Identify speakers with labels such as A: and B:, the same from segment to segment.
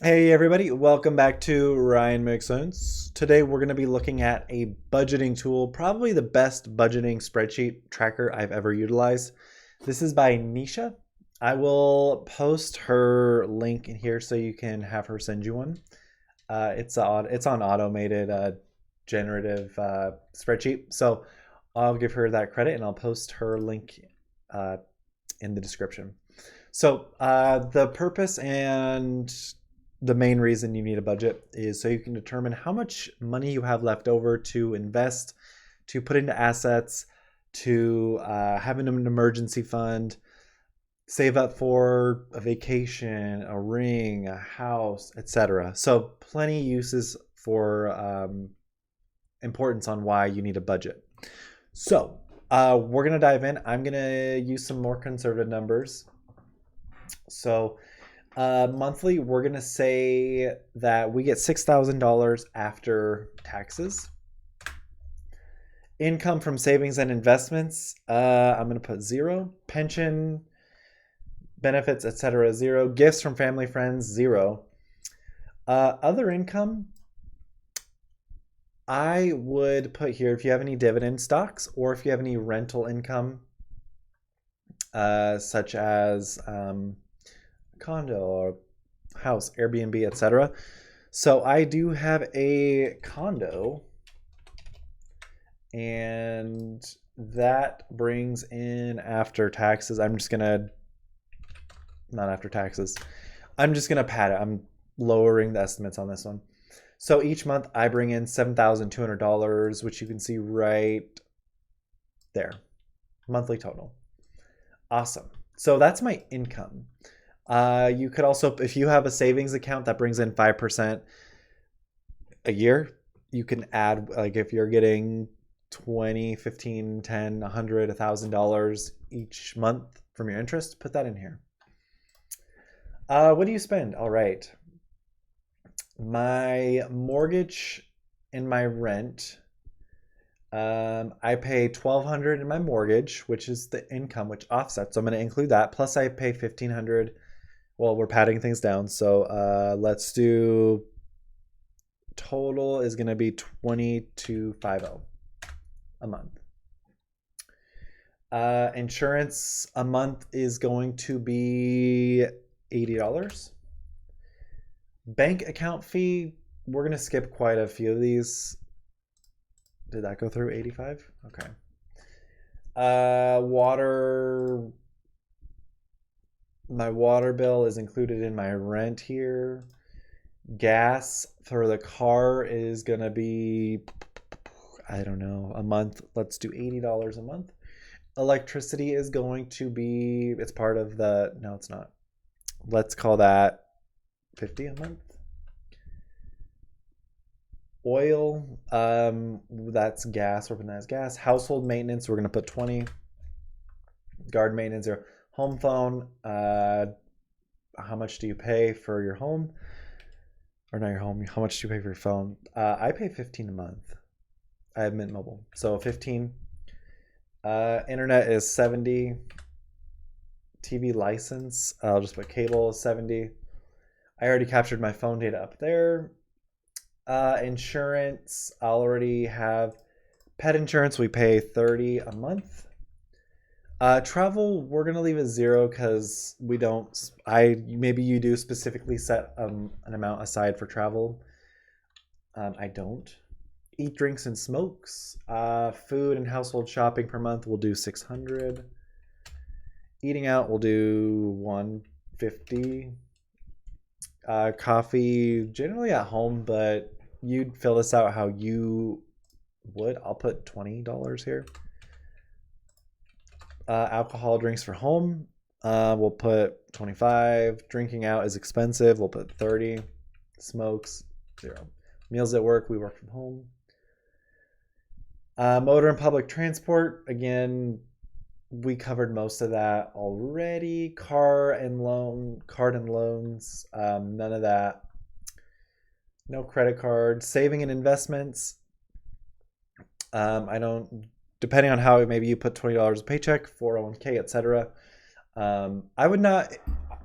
A: Hey everybody, welcome back to Ryan Makes Sense. Today we're going to be looking at a budgeting tool, probably the best budgeting spreadsheet tracker I've ever utilized. This is by Nisha. I will post her link in here so you can have her send you one. It's on automated generative spreadsheet, so I'll give her that credit and I'll post her link uh, in the description. So the purpose and the main reason you need a budget is so you can determine how much money you have left over to invest, to put into assets, to have an emergency fund, save up for a vacation, a ring, a house, etc. So plenty uses for importance on why you need a budget. So we're gonna dive in. I'm gonna use some more conservative numbers. So monthly, we're gonna say that we get $6,000 after taxes. Income from savings and investments, I'm gonna put zero. Pension, benefits, etc., zero. Gifts from family, friends, zero. Other income, I would put here if you have any dividend stocks or if you have any rental income, such as condo or house, Airbnb, etc. So I do have a condo, and that brings in after taxes. Not after taxes. I'm just gonna pad it. I'm lowering the estimates on this one. So each month I bring in $7,200, which you can see right there, monthly total. Awesome. So that's my income. You could also, if you have a savings account that brings in 5% a year, you can add, like if you're getting 20, 15, 10, 100, $1,000 each month from your interest, put that in here. What do you spend? All right. My mortgage and my rent. I pay 1,200 in my mortgage, which is the income, which offsets. So I'm going to include that. Plus, I pay 1,500. Well, we're padding things down. So let's do total is going to be 2,250 a month. Insurance a month is going to be $80. Bank account fee, we're going to skip quite a few of these. Did that go through 85? Okay. Water, my water bill is included in my rent here. Gas for the car is going to be, I don't know, a month. Let's do $80 a month. Electricity is going to be, it's part of the, no, it's not. Let's call that 50 a month. Oil, that's gas, organized gas. Household maintenance, we're going to put 20. Garden maintenance, or home phone, how much do you pay for your home? Or not your home, how much do you pay for your phone? I pay 15 a month. I have Mint Mobile. So 15. Internet is 70. TV license, I'll just put cable is 70. I already captured my phone data up there. Insurance, I'll already have pet insurance. We pay 30 a month. Travel, we're gonna leave it zero because we don't. Maybe you do specifically set an amount aside for travel. I don't. Eat, drinks, and smokes. Food and household shopping per month, we'll do 600. Eating out, we'll do 150. Coffee, generally at home, but you'd fill this out how you would. I'll put $20 here. Alcohol drinks for home, we'll put 25. Drinking out is expensive, we'll put 30. Smokes, 0. Meals at work, we work from home. Motor and public transport, again, we covered most of that already. Card and loans, none of that. No credit card. Saving and investments, I don't, depending on how maybe you put $20 a paycheck, 401k, etc. I would not,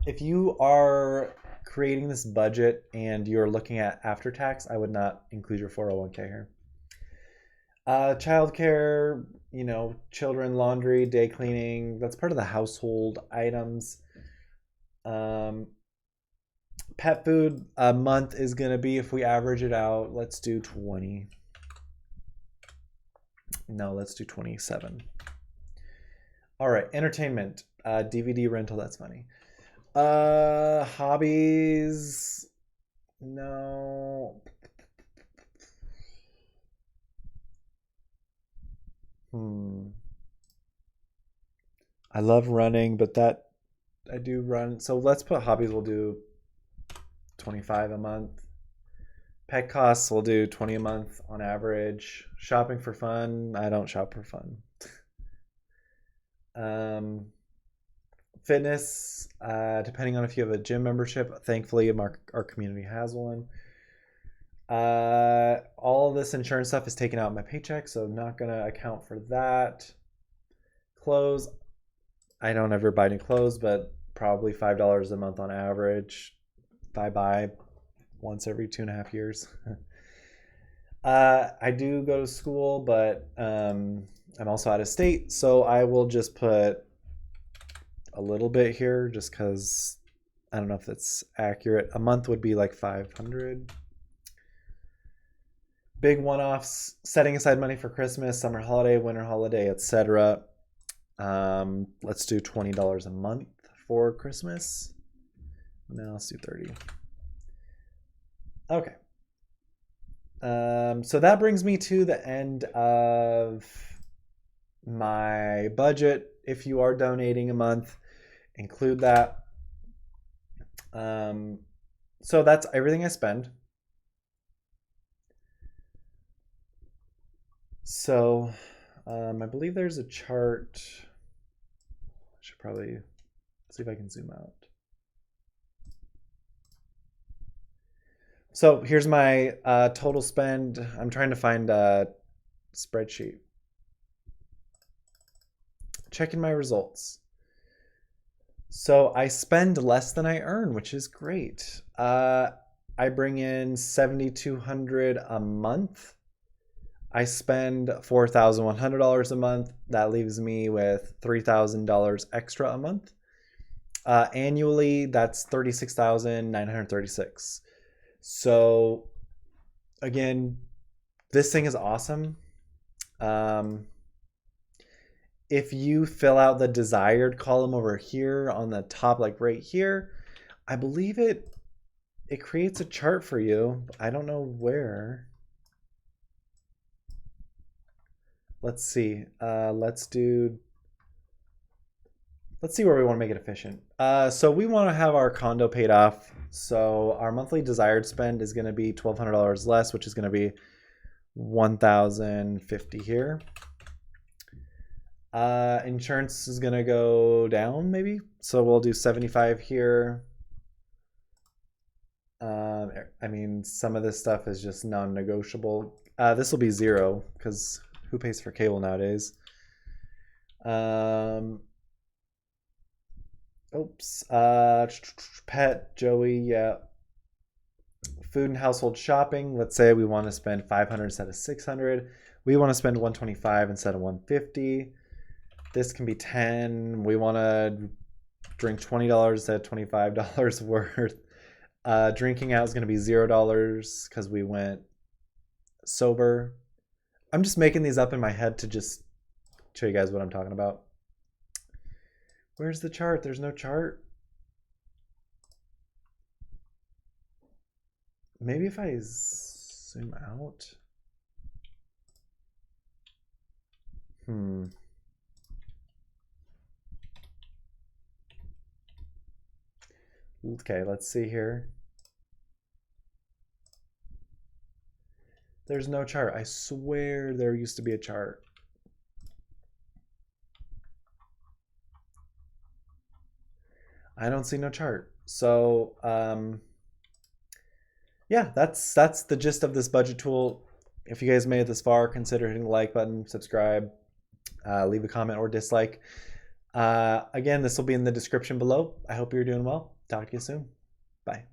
A: if you are creating this budget and you're looking at after tax, I would not include your 401k here. Childcare, children, laundry, day cleaning, that's part of the household items. Pet food a month is going to be, if we average it out, let's do 20. No, let's do 27. All right, entertainment, DVD rental, that's funny. Hobbies, no. I love running, but that I do run. So let's put hobbies, we'll do 25 a month. Pet costs, we'll do 20 a month on average. Shopping for fun, I don't shop for fun. Fitness, depending on if you have a gym membership, thankfully our community has one. All this insurance stuff is taken out of my paycheck, so I'm not gonna account for that. Clothes, I don't ever buy new clothes, but probably $5 a month on average. If I buy once every 2.5 years. I do go to school, but I'm also out of state, so I will just put a little bit here just because I don't know if that's accurate. A month would be like 500. Big one-offs, setting aside money for Christmas, summer holiday, winter holiday, etc. Let's do $20 a month for Christmas. No, let's do 30. Okay. So that brings me to the end of my budget. If you are donating a month, include that. So that's everything I spend. So I believe there's a chart. I should probably see if I can zoom out. So here's my total spend. I'm trying to find a spreadsheet. Checking my results. So I spend less than I earn, which is great. I bring in $7,200 a month. I spend $4,100 a month. That leaves me with $3,000 extra a month. Annually, that's $36,936. So again, this thing is awesome. If you fill out the desired column over here on the top, like right here, I believe it creates a chart for you. I don't know where. Let's see. Let's see where we want to make it efficient. So we want to have our condo paid off. So our monthly desired spend is going to be $1,200 less, which is going to be $1,050 here. Insurance is going to go down maybe. So we'll do 75 here. I mean, some of this stuff is just non-negotiable. This will be 0 because who pays for cable nowadays? Oops. Pet, Joey, yeah. Food and household shopping. Let's say we want to spend 500 instead of 600. We want to spend 125 instead of 150. This can be 10. We want to drink $20 instead of $25 worth. Drinking out is going to be $0 because we went sober. I'm just making these up in my head to just show you guys what I'm talking about. Where's the chart? There's no chart. Maybe if I zoom out. Okay, let's see here. There's no chart. I swear there used to be a chart. I don't see no chart. So yeah, that's the gist of this budget tool. If you guys made it this far, consider hitting the like button, subscribe, leave a comment or dislike. Again, this will be in the description below. I hope you're doing well. Talk to you soon. Bye.